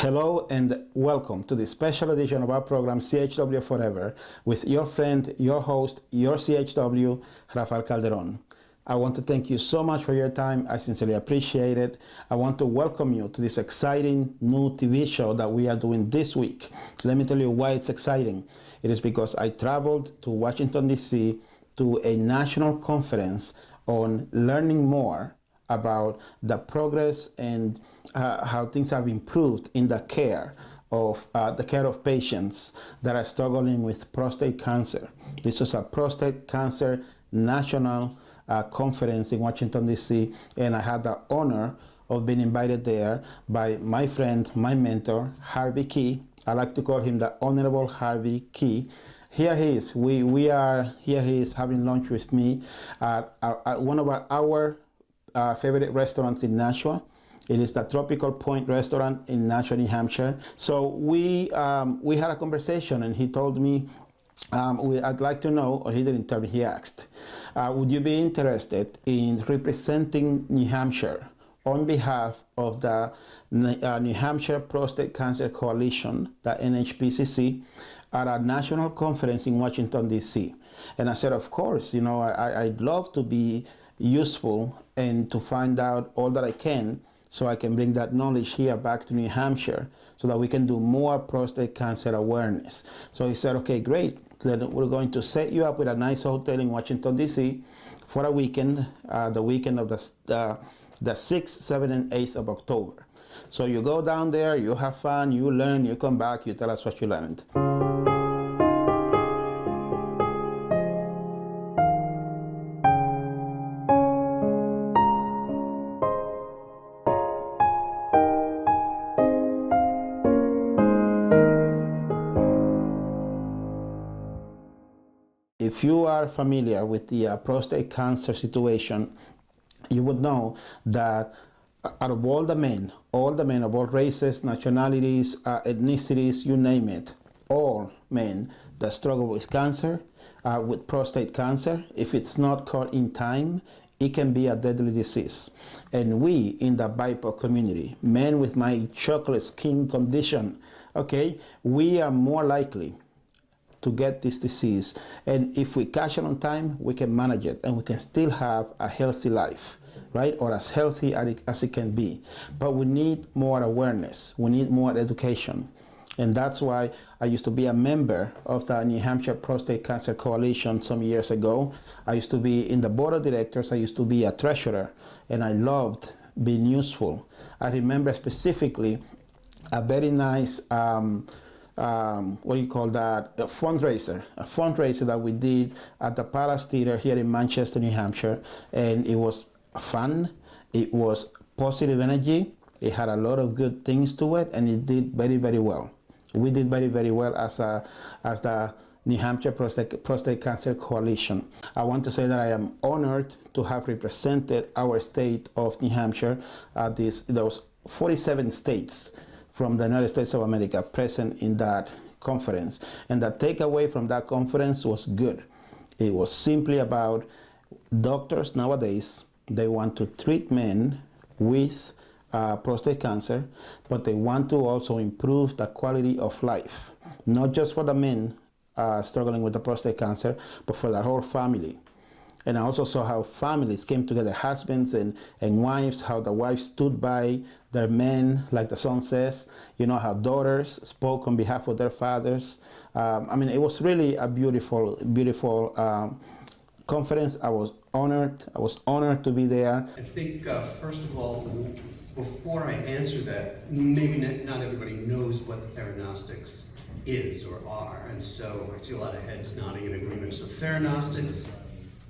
Hello and welcome to the special edition of our program CHW Forever with your friend, your host, your CHW, Rafael Calderon. I want to thank you so much for your time. I sincerely appreciate it. I want to welcome you to this exciting new TV show that we are doing this week. Let me tell you why it's exciting. It is because I traveled to Washington, D.C. to a national conference on learning more about the progress and how things have improved in the care of patients that are struggling with prostate cancer. This was a prostate cancer national conference in Washington, D.C., and I had the honor of being invited there by my friend, my mentor, Harvey Keye. I like to call him the Honorable Harvey Keye. Here he is. Here he is having lunch with me at one of our favorite restaurants in Nashua. It is the Tropical Point restaurant in Nashua, New Hampshire. So we had a conversation, and he told me, I'd like to know, or he didn't tell me, he asked, would you be interested in representing New Hampshire on behalf of the New Hampshire Prostate Cancer Coalition, the NHPCC, at a national conference in Washington, D.C. And I said, of course, I'd love to be useful and to find out all that I can so I can bring that knowledge here back to New Hampshire so that we can do more prostate cancer awareness. So he said, okay, great. Then we're going to set you up with a nice hotel in Washington, D.C. for a weekend, the weekend of the 6th, 7th, and 8th of October. So you go down there, you have fun, you learn, you come back, you tell us what you learned. If you are familiar with the prostate cancer situation, you would know that out of all the men of all races, nationalities, ethnicities, you name it, all men that struggle with cancer, with prostate cancer, if it's not caught in time, it can be a deadly disease. And we in the BIPOC community, men with my chocolate skin condition, okay, we are more likely to get this disease. And if we catch it on time, we can manage it and we can still have a healthy life, right? Or as healthy as it can be. But we need more awareness. We need more education. And that's why I used to be a member of the New Hampshire Prostate Cancer Coalition some years ago. I used to be in the board of directors. I used to be a treasurer, and I loved being useful. I remember specifically a very nice what do you call that? A fundraiser that we did at the Palace Theater here in Manchester, New Hampshire, and it was fun. It was positive energy. It had a lot of good things to it, and it did very, very well. We did very, very well as the New Hampshire Prostate Cancer Coalition. I want to say that I am honored to have represented our state of New Hampshire at those 47 states from the United States of America present in that conference. And the takeaway from that conference was good. It was simply about doctors nowadays, they want to treat men with prostate cancer, but they want to also improve the quality of life, not just for the men struggling with the prostate cancer, but for the whole family. And I also saw how families came together, husbands and wives, how the wives stood by their men, like the song says, how daughters spoke on behalf of their fathers. It was really a beautiful, beautiful conference. I was honored to be there. I think, first of all, before I answer that, maybe not everybody knows what theranostics is or are, and so I see a lot of heads nodding in agreement. So theranostics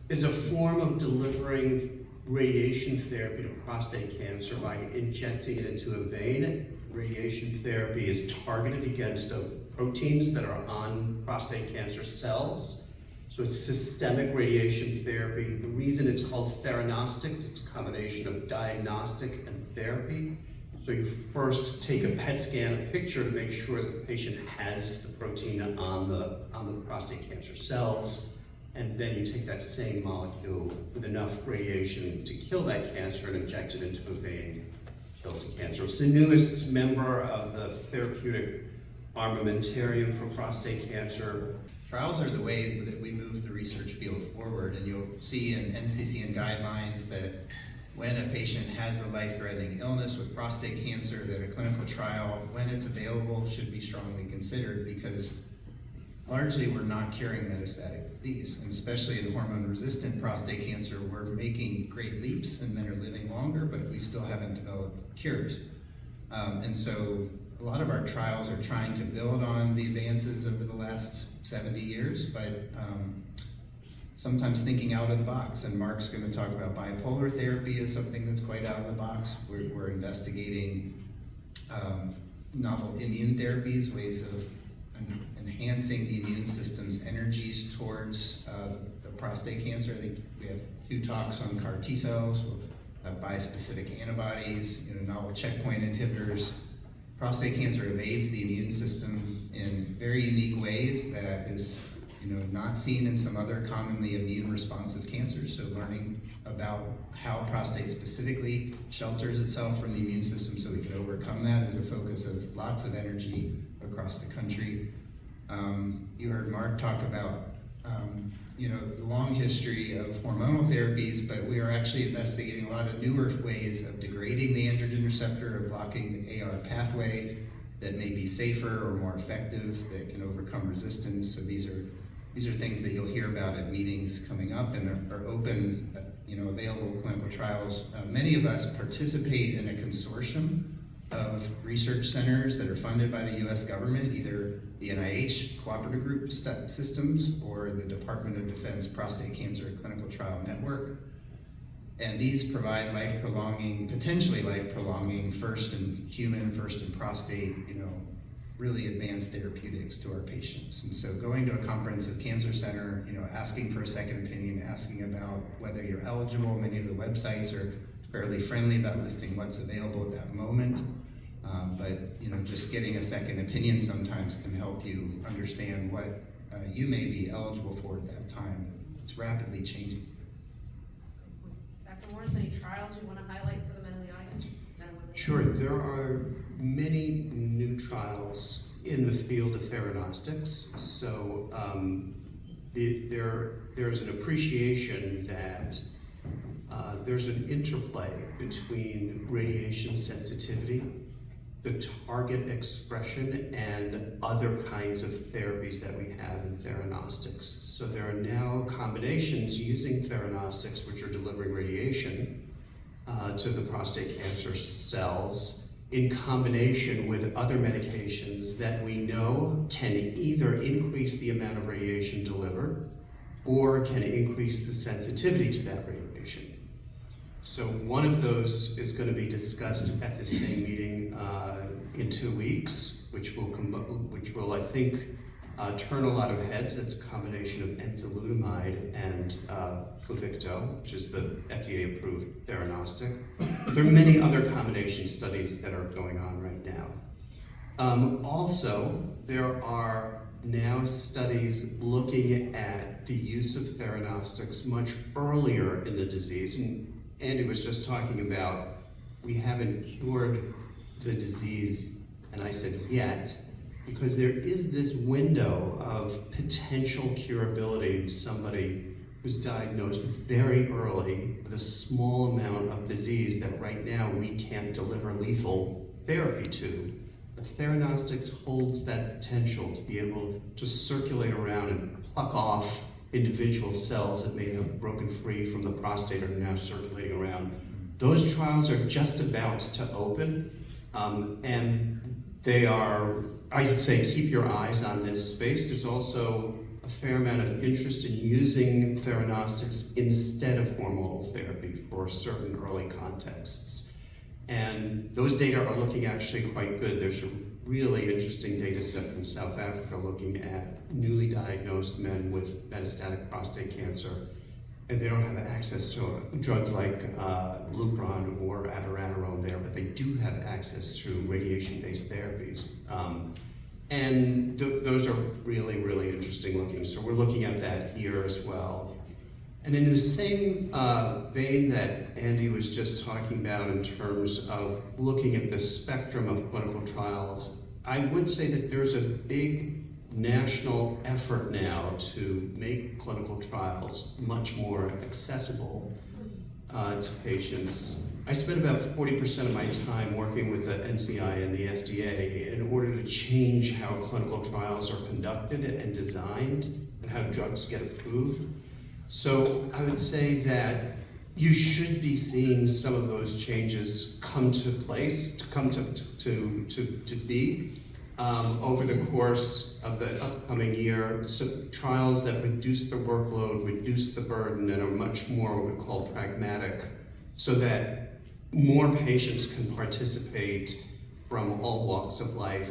is a form of delivering radiation therapy to prostate cancer by injecting it into a vein. Radiation therapy is targeted against proteins that are on prostate cancer cells. So it's systemic radiation therapy. The reason it's called theranostics, it's a combination of diagnostic and therapy. So you first take a PET scan, a picture, to make sure that the patient has the protein on the prostate cancer cells. And then you take that same molecule with enough radiation to kill that cancer and inject it into a vein. kills cancer. It's the newest member of the therapeutic armamentarium for prostate cancer. Trials are the way that we move the research field forward, and you'll see in NCCN guidelines that when a patient has a life-threatening illness with prostate cancer, that a clinical trial, when it's available, should be strongly considered, because largely we're not curing metastatic disease, and especially in hormone-resistant prostate cancer, we're making great leaps and men are living longer, but we still haven't developed cures. And so a lot of our trials are trying to build on the advances over the last 70 years, but sometimes thinking out of the box. And Mark's going to talk about bipolar therapy as something that's quite out of the box. We're investigating novel immune therapies, ways of enhancing the immune system's energies towards the prostate cancer. I think we have 2 talks on CAR T cells, bispecific antibodies, novel checkpoint inhibitors. Prostate cancer evades the immune system in very unique ways that is not seen in some other commonly immune responsive cancers. So learning about how prostate specifically shelters itself from the immune system so we can overcome that is a focus of lots of energy across the country. You heard Mark talk about the long history of hormonal therapies, but we are actually investigating a lot of newer ways of degrading the androgen receptor or blocking the AR pathway that may be safer or more effective, that can overcome resistance. So these are things that you'll hear about at meetings coming up and are open, available clinical trials. Many of us participate in a consortium of research centers that are funded by the U.S. government, either the NIH Cooperative Group Systems or the Department of Defense Prostate Cancer Clinical Trial Network. And these provide potentially life-prolonging, first in human, first in prostate, really advanced therapeutics to our patients. And so going to a comprehensive cancer center, asking for a second opinion, asking about whether you're eligible. Many of the websites are fairly friendly about listing what's available at that moment. But just getting a second opinion sometimes can help you understand what you may be eligible for at that time. It's rapidly changing. Dr. Morris, any trials you want to highlight for the men in the audience? Sure, there are many new trials in the field of theranostics. So there's an appreciation that there's an interplay between radiation sensitivity, the target expression, and other kinds of therapies that we have in theranostics. So there are now combinations using theranostics which are delivering radiation to the prostate cancer cells in combination with other medications that we know can either increase the amount of radiation delivered or can increase the sensitivity to that radiation. So one of those is going to be discussed at the same meeting in 2 weeks, which will I think turn a lot of heads. It's a combination of enzalutamide and Pluvicto, which is the FDA-approved theranostic. There are many other combination studies that are going on right now. Also, there are now studies looking at the use of theranostics much earlier in the disease. And Andy was just talking about we haven't cured the disease, and I said yet, because there is this window of potential curability in somebody who's diagnosed very early with a small amount of disease that right now we can't deliver lethal therapy to. The theranostics holds that potential to be able to circulate around and pluck off individual cells that may have broken free from the prostate and are now circulating around. Those trials are just about to open, and they are, I would say, keep your eyes on this space. There's also a fair amount of interest in using theranostics instead of hormonal therapy for certain early contexts. And those data are looking actually quite good. There's a really interesting data set from South Africa looking at newly diagnosed men with metastatic prostate cancer, and they don't have access to drugs like Lupron or abiraterone there, but they do have access to radiation-based therapies. And those are really, really interesting looking. So we're looking at that here as well. And in the same vein that Andy was just talking about in terms of looking at the spectrum of clinical trials, I would say that there's a big national effort now to make clinical trials much more accessible to patients. I spend about 40% of my time working with the NCI and the FDA in order to change how clinical trials are conducted and designed and how drugs get approved. So I would say that you should be seeing some of those changes come to place, to be over the course of the upcoming year. So trials that reduce the workload, reduce the burden, and are much more what we call pragmatic, so that more patients can participate from all walks of life,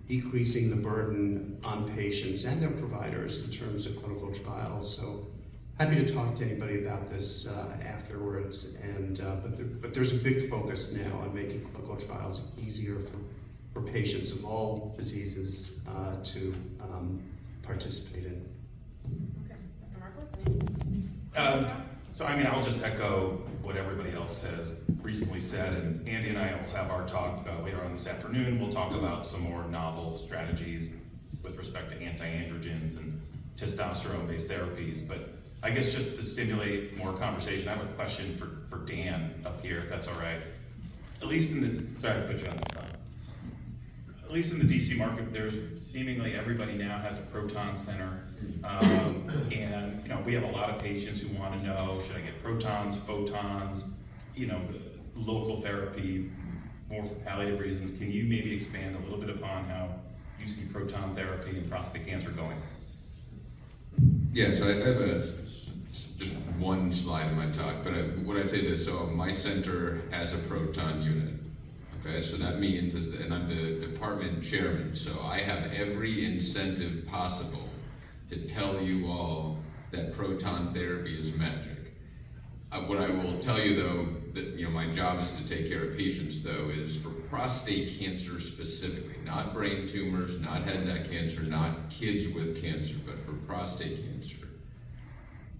decreasing the burden on patients and their providers in terms of clinical trials. So happy to talk to anybody about this afterwards, and but there's a big focus now on making clinical trials easier for patients of all diseases to participate in. Okay, Dr. Markowitz, any? So I mean, I'll just echo what everybody else has recently said, and Andy and I will have our talk later on this afternoon. We'll talk about some more novel strategies with respect to anti-androgens and testosterone-based therapies, but I guess just to stimulate more conversation, I have a question for Dan up here, if that's all right. At least in the, sorry to put you on the spot. At least in the DC market, there's seemingly everybody now has a proton center. And you know, we have a lot of patients who want to know, should I get protons, photons, you know, local therapy, more for palliative reasons. Can you maybe expand a little bit upon how you see proton therapy and prostate cancer going? Yeah, so I have just one slide in my talk, but what I'd say is, so my center has a proton unit. Okay, so that means, and I'm the department chairman, so I have every incentive possible to tell you all that proton therapy is magic. What I will tell you though, that you know my job is to take care of patients though, is for prostate cancer specifically, not brain tumors, not head and neck cancer, not kids with cancer, but for prostate cancer.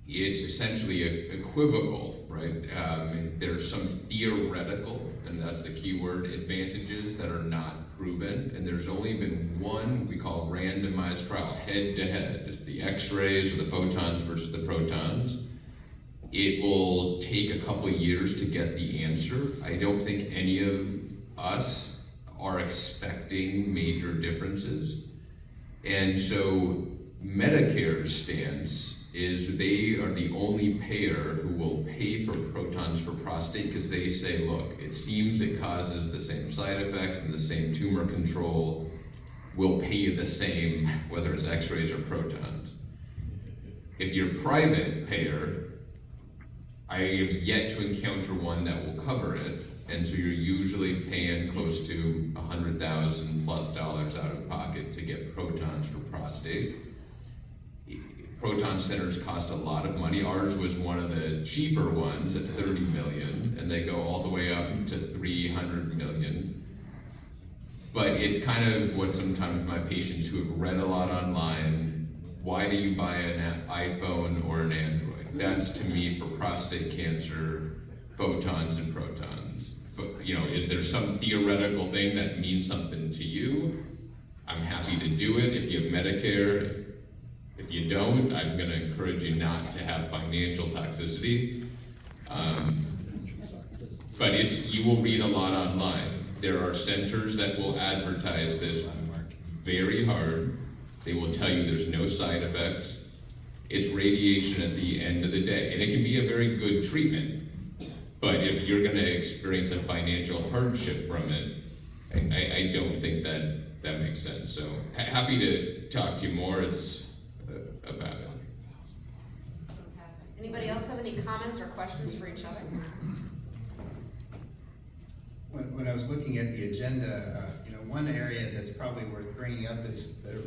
It's essentially equivocal, right? There's some theoretical, and that's the key word, advantages that are not proven, and there's only been one we call randomized trial, head-to-head, the x-rays or the photons versus the protons. It will take a couple of years to get the answer. I don't think any of us are expecting major differences. And so Medicare's stance is they are the only payer who will pay for protons for prostate because they say, look, it seems it causes the same side effects and the same tumor control. We'll pay you the same, whether it's x-rays or protons. If you're private payer, I have yet to encounter one that will cover it, and so you're usually paying close to $100,000 plus out of pocket to get protons for prostate. Proton centers cost a lot of money. Ours was one of the cheaper ones at $30 million, and they go all the way up to $300 million. But it's kind of what sometimes my patients who have read a lot online, why do you buy an iPhone or an Android? That's to me for prostate cancer, photons and protons. You know, is there some theoretical thing that means something to you? I'm happy to do it if you have Medicare. If you don't, I'm going to encourage you not to have financial toxicity. But you will read a lot online. There are centers that will advertise this very hard. They will tell you there's no side effects. It's radiation at the end of the day. And it can be a very good treatment. But if you're going to experience a financial hardship from it, I don't think that makes sense. So happy to talk to you more. It's about it. Fantastic. Anybody else have any comments or questions for each other? When I was looking at the agenda, one area that's probably worth bringing up is the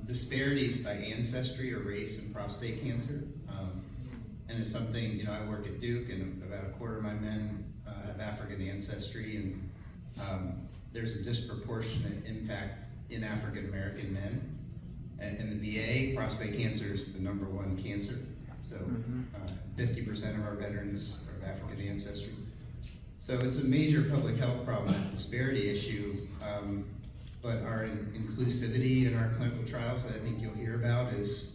disparities by ancestry or race in prostate cancer. And it's something, I work at Duke, and about a quarter of my men have African ancestry, and there's a disproportionate impact in African American men. And in the VA, prostate cancer is the #1 cancer. So 50% of our veterans are of African ancestry. So it's a major public health problem, that disparity issue, but our inclusivity in our clinical trials that I think you'll hear about is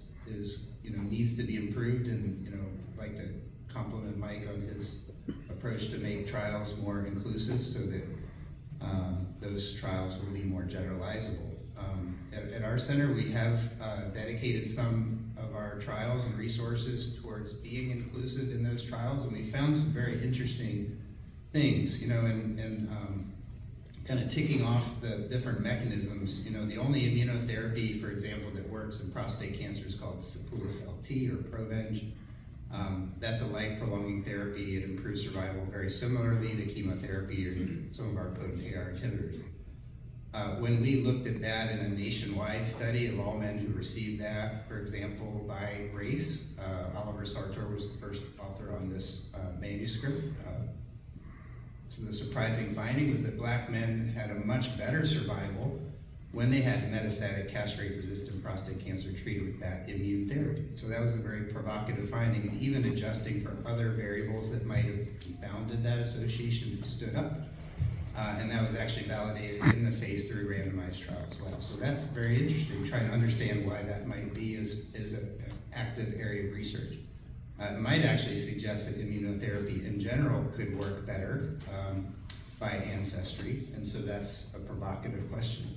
needs to be improved, and I'd like to compliment Mike on his approach to make trials more inclusive so that those trials will be more generalizable. At our center, we have dedicated some of our trials and resources towards being inclusive in those trials, and we found some very interesting things, and kind of ticking off the different mechanisms. The only immunotherapy, for example, that works in prostate cancer is called Sapula-Cel-T or Provenge. That's a life-prolonging therapy. It improves survival very similarly to chemotherapy or some of our potent AR inhibitors. When we looked at that in a nationwide study of all men who received that, for example, by race, Oliver Sartor was the first author on this manuscript. So the surprising finding was that black men had a much better survival when they had metastatic castrate-resistant prostate cancer treated with that immune therapy. So that was a very provocative finding, and even adjusting for other variables that might have confounded that association stood up. And that was actually validated in the phase 3 randomized trial as well. So that's very interesting, trying to understand why that might be is an active area of research. It might actually suggest that immunotherapy in general could work better by ancestry, and so that's a provocative question.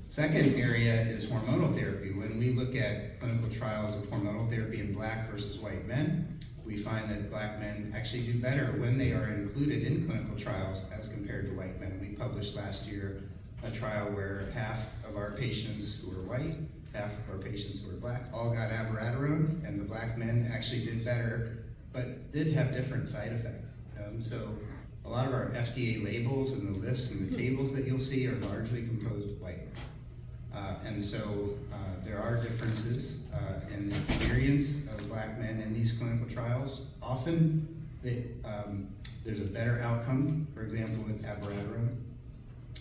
Second area is hormonal therapy. When we look at clinical trials of hormonal therapy in black versus white men, we find that black men actually do better when they are included in clinical trials as compared to white men. We published last year a trial where half of our patients who were white, half of our patients who were black, all got abiraterone, and the black men actually did better, but did have different side effects. So a lot of our FDA labels and the lists and the tables that you'll see are largely composed of white. And so there are differences in the experience of black men in these clinical trials. Often there's a better outcome, for example, with abiraterone.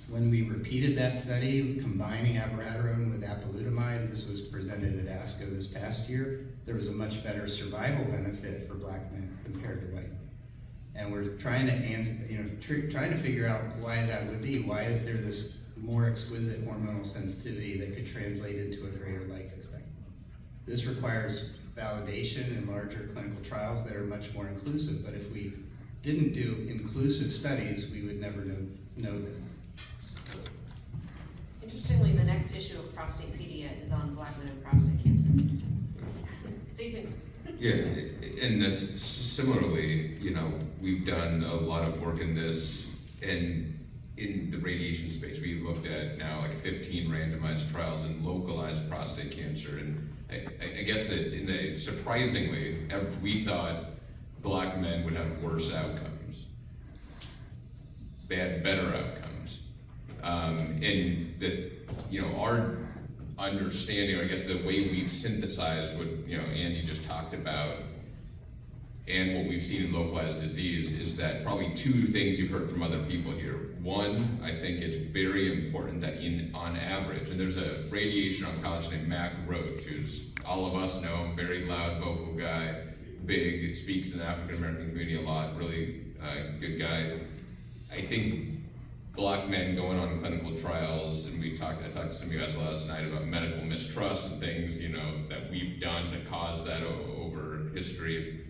When we repeated that study, combining abiraterone with apalutamide, this was presented at ASCO this past year, there was a much better survival benefit for black men compared to white men. And we're trying to answer, trying to figure out why that would be. Why is there this more exquisite hormonal sensitivity that could translate into a greater life expectancy? This requires validation in larger clinical trials that are much more inclusive. But if we didn't do inclusive studies, we would never know this. Interestingly, the next issue of Prostatepedia is on black men and prostate cancer. Stay tuned. Yeah, and similarly, we've done a lot of work in this, and in the radiation space, we've looked at now like 15 randomized trials in localized prostate cancer, and I guess that surprisingly, we thought black men would have worse outcomes, better outcomes, and our understanding, or I guess the way we've synthesized what Andy just talked about, and what we've seen in localized disease is that probably two things you've heard from other people here. One, I think it's very important that on average, and there's a radiation oncologist named Mac Roach, who's all of us know him, very loud vocal guy, big, speaks in the African American community a lot, really good guy. I think black men going on clinical trials, and I talked to some of you guys last night about medical mistrust and things, that we've done to cause that over history.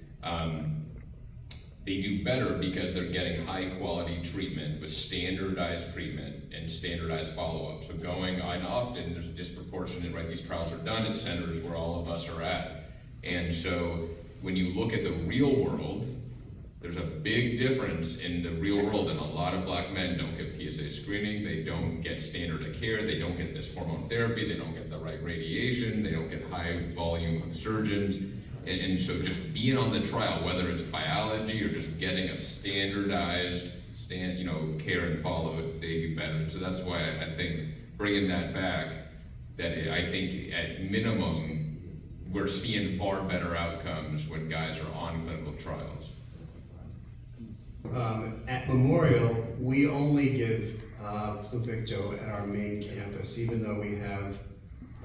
They do better because they're getting high quality treatment with standardized treatment and standardized follow-up. So going on often, there's a disproportionate, right? These trials are done at centers where all of us are at. And so when you look at the real world, there's a big difference in the real world, and a lot of black men don't get PSA screening, they don't get standard of care, they don't get this hormone therapy, they don't get the right radiation, they don't get high volume of surgeons. And so just being on the trial, whether it's biology or just getting a standardized care and follow, they do better. And so that's why I think bringing that back, I think at minimum, we're seeing far better outcomes when guys are on clinical trials. At Memorial, we only give Pluvicto at our main campus, even though we have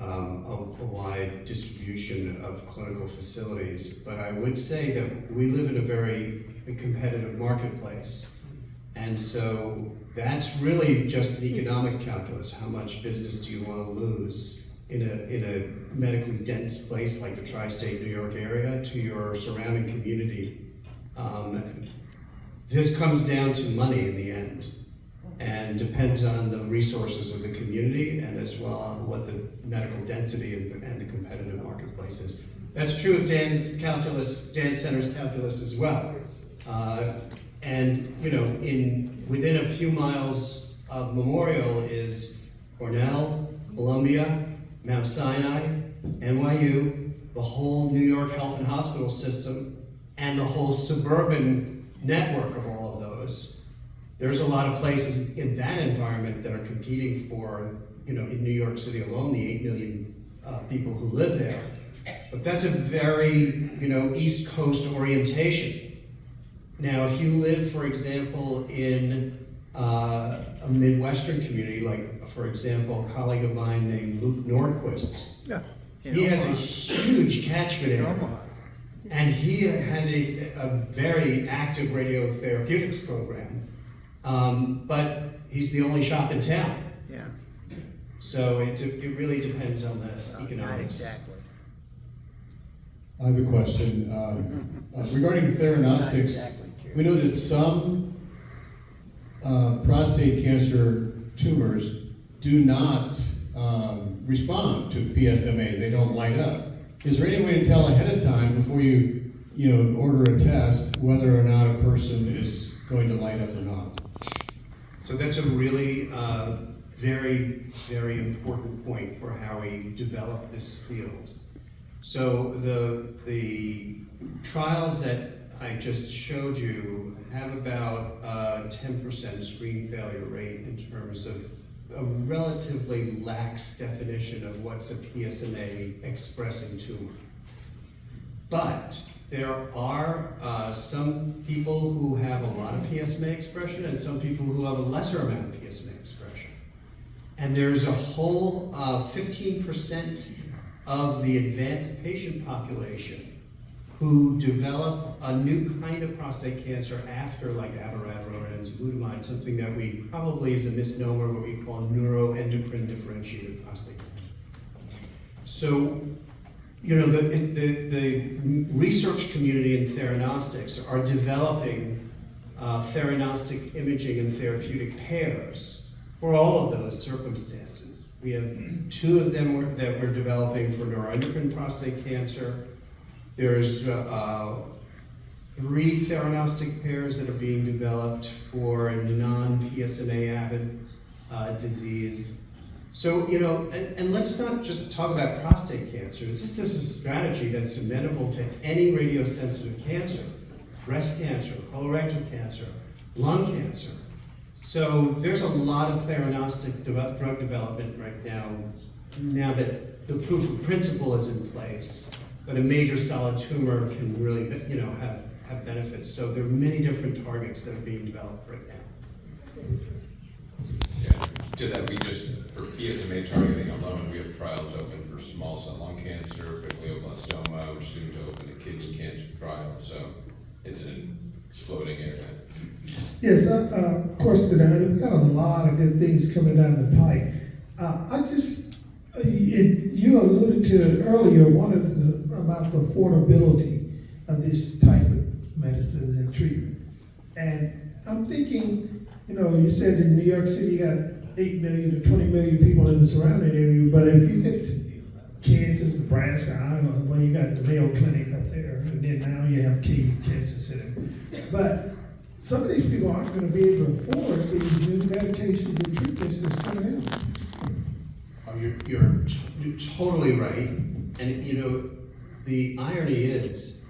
a wide distribution of clinical facilities, but I would say that we live in a very competitive marketplace. And so that's really just an economic calculus. How much business do you want to lose in a medically dense place like the tri-state New York area to your surrounding community? This comes down to money in the end, and depends on the resources of the community and as well on what the medical density and the competitive marketplace is. That's true of Dan's center's calculus as well. And you know, within a few miles of Memorial is Cornell, Columbia, Mount Sinai, NYU, the whole New York health and hospital system, and the whole suburban network of all of those. There's a lot of places in that environment that are competing for, you know, in New York City alone, the 8 million people who live there. But that's a very, you know, East Coast orientation. Now, if you live, for example, in a Midwestern community, like, for example, a colleague of mine named Luke Nordquist, he has a huge catchment area. And he has a very active radiotherapeutics program, but he's the only shop in town. Yeah. So it really depends on the economics. Exactly. I have a question. Regarding theranostics, Exactly, Chair. we know that some prostate cancer tumors do not respond to PSMA. They don't light up. Is there any way to tell ahead of time before you order a test whether or not a person is going to light up or not? So that's a really very, very important point for how we develop this field. So the trials that I just showed you have about 10% screen failure rate in terms of a relatively lax definition of what's a PSMA expressing tumor. But there are some people who have a lot of PSMA expression and some people who have a lesser amount of PSMA expression. And there's a whole 15% of the advanced patient population who develop a new kind of prostate cancer after like abiraterone and enzalutamide, something that we probably is a misnomer, what we call neuroendocrine differentiated prostate cancer. So, you know, the research community in theranostics are developing theranostic imaging and therapeutic pairs for all of those circumstances. We have 2 of them that we're developing for neuroendocrine prostate cancer. There's 3 theranostic pairs that are being developed for non-PSMA avid disease. So, you know, and let's not just talk about prostate cancer. This is a strategy that's amenable to any radiosensitive cancer, breast cancer, colorectal cancer, lung cancer. So there's a lot of theranostic drug development right now that the proof of principle is in place. But a major solid tumor can really, you know, have benefits. So there are many different targets that are being developed right now. Yeah, to that, for PSMA targeting alone, we have trials open for small cell lung cancer, for glioblastoma, we're soon to open a kidney cancer trial, so it's an exploding area. Yes, of course, we've got a lot of good things coming down the pike. You alluded to it earlier, about the affordability of this type of medicine and treatment. And I'm thinking, you know, you said in New York City you got 8 million to 20 million people in the surrounding area, but if you get to Kansas, Nebraska, Iowa, well, you got the Mayo Clinic up there, and then now you have Keye, Kansas City. But some of these people aren't going to be able to afford these new medications and treatments that's coming out. You're totally right. And you know, the irony is,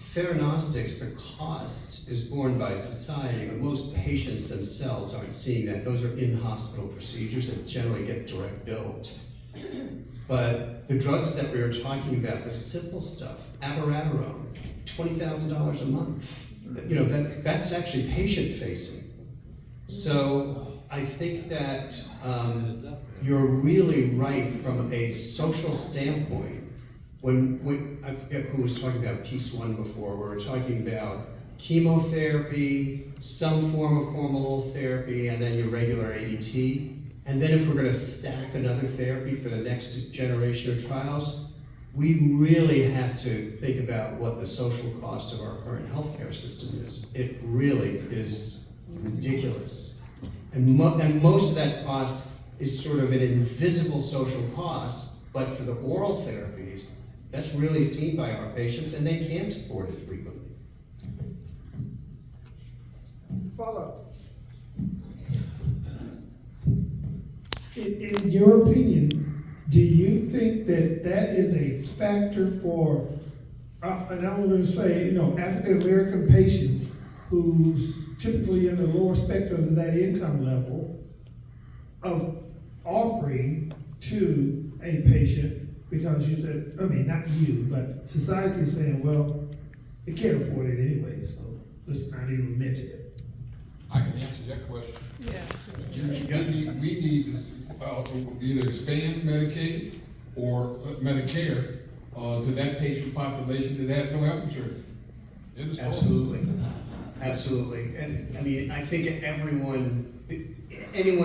theranostics, the cost is borne by society, but most patients themselves aren't seeing that. Those are in-hospital procedures that generally get direct billed. But the drugs that we were talking about, the simple stuff, abiraterone, $20,000 a month. You know, that's actually patient-facing. So I think that you're really right from a social standpoint. When I forget who was talking about piece one before, where we're talking about chemotherapy, some form of hormonal therapy, and then your regular ADT. And then if we're going to stack another therapy for the next generation of trials, we really have to think about what the social cost of our current healthcare system is. It really is ridiculous. And most of that cost is sort of an invisible social cost, but for the oral therapies, that's really seen by our patients, and they can't afford it frequently. Follow. In your opinion, do you think that that is a factor for, and I'm going to say, African American patients who's typically in the lower spectrum of that income level, of offering to a patient, because you said, not you, but society is saying, well, it can't afford it anyway, so let's not even mention it. I can answer that question. Yeah. We need to either expand Medicaid or Medicare to that patient population that has no health insurance. Absolutely. And I mean, I think anyone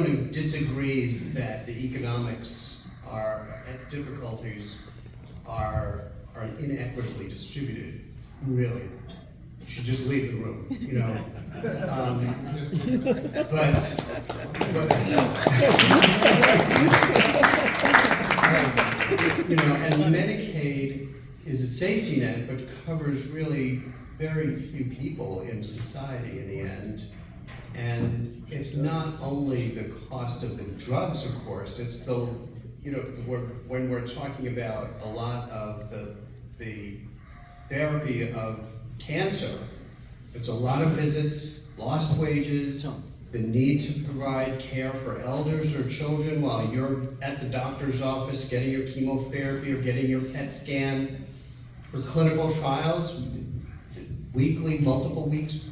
who disagrees that the economics difficulties are inequitably distributed, really should just leave the room, and Medicaid is a safety net, but covers really very few people in society in the end. And it's not only the cost of the drugs, of course, it's the, when we're talking about a lot of the therapy of cancer, it's a lot of visits, lost wages, the need to provide care for elders or children while you're at the doctor's office getting your chemotherapy or getting your PET scan. For clinical trials, weekly, multiple days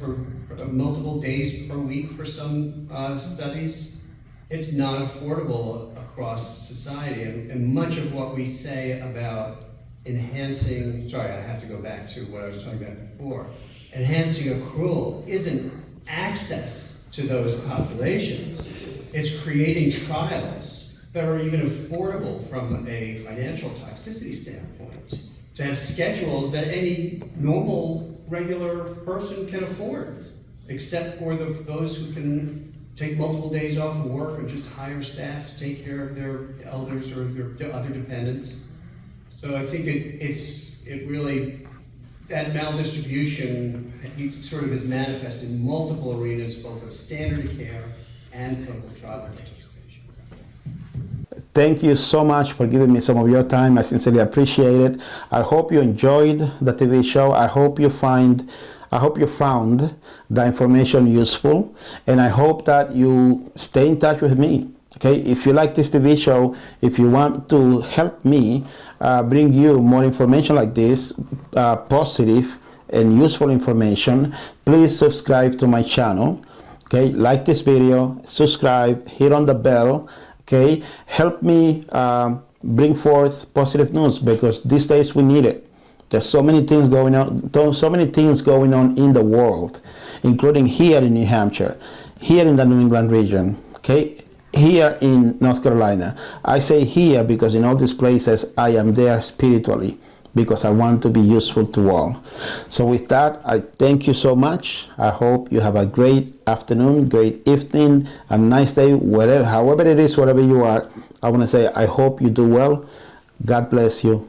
per week for some studies. It's not affordable across society, and much of what we say about enhancing, sorry, I have to go back to what I was talking about before, enhancing accrual isn't access to those populations. It's creating trials that are even affordable from a financial toxicity standpoint, to have schedules that any normal, regular person can afford, except for those who can take multiple days off of work or just hire staff to take care of their elders or their other dependents. So I think it really, that maldistribution sort of is manifest in multiple arenas, both of standard of care and clinical trial participation. Thank you so much for giving me some of your time. I sincerely appreciate it. I hope you enjoyed the TV show. I hope you found the information useful, and I hope that you stay in touch with me. Okay, if you like this TV show, if you want to help me bring you more information like this, positive and useful information, please subscribe to my channel. Okay, like this video, subscribe, hit on the bell. Okay, help me bring forth positive news, because these days we need it. There's so many things going on in the world, including here in New Hampshire, here in the New England region. Okay, here in North Carolina. I say here because in all these places I am there spiritually, because I want to be useful to all. So with that, I thank you so much. I hope you have a great afternoon, great evening, a nice day, wherever, however it is, wherever you are. I want to say I hope you do well. God bless you.